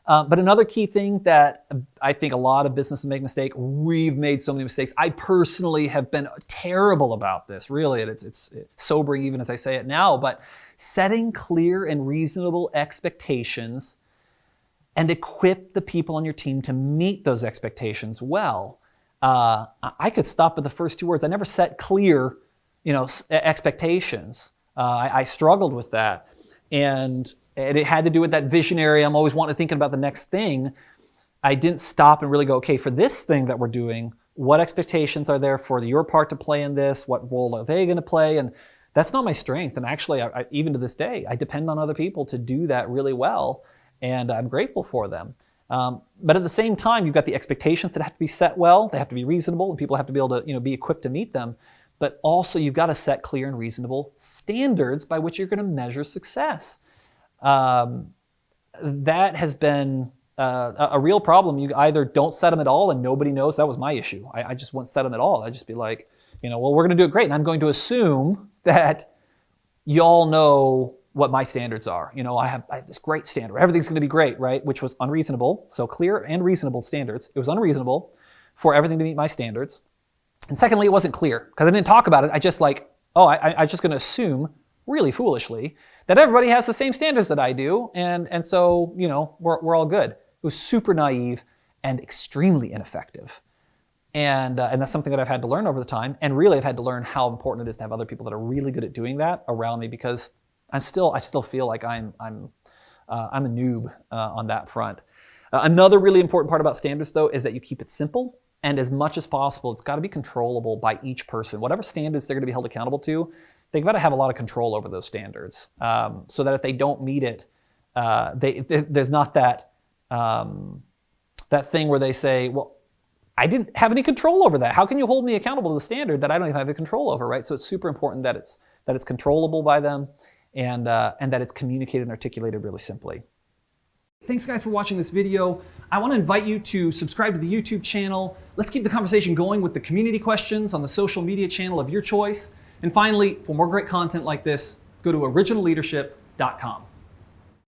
But another key thing that I think a lot of businesses make mistake, we've made so many mistakes. I personally have been terrible about this, really. It's sobering even as I say it now, but setting clear and reasonable expectations and equip the people on your team to meet those expectations well. I could stop at the first two words. I never set clear, expectations. I struggled with that. And it had to do with that visionary, I'm always thinking about the next thing. I didn't stop and really go, okay, for this thing that we're doing, what expectations are there for your part to play in this? What role are they going to play? And that's not my strength. And actually, even to this day, I depend on other people to do that really well. And I'm grateful for them. But at the same time, you've got the expectations that have to be set well. They have to be reasonable, and people have to be able to be equipped to meet them. But also, you've got to set clear and reasonable standards by which you're going to measure success. That has been a real problem. You either don't set them at all and nobody knows. That was my issue. I just wouldn't set them at all. I'd just be like, well, we're going to do it great. And I'm going to assume that y'all know what my standards are. I have this great standard. Everything's going to be great, right? Which was unreasonable. So clear and reasonable standards. It was unreasonable for everything to meet my standards. And secondly, it wasn't clear because I didn't talk about it. I just I'm just going to assume really foolishly that everybody has the same standards that I do. And so, we're all good. It was super naive and extremely ineffective. And that's something that I've had to learn over the time. And really, I've had to learn how important it is to have other people that are really good at doing that around me, because I still feel like I'm a noob on that front. Another really important part about standards, though, is that you keep it simple. And as much as possible, it's got to be controllable by each person. Whatever standards they're going to be held accountable to, they've got to have a lot of control over those standards, so that if they don't meet it, there's not that thing where they say, well, I didn't have any control over that. How can you hold me accountable to the standard that I don't even have any control over, right? So it's super important that it's controllable by them, and that it's communicated and articulated really simply. Thanks, guys, for watching this video. I want to invite you to subscribe to the YouTube channel. Let's keep the conversation going with the community questions on the social media channel of your choice. And finally, for more great content like this, go to originalleadership.com.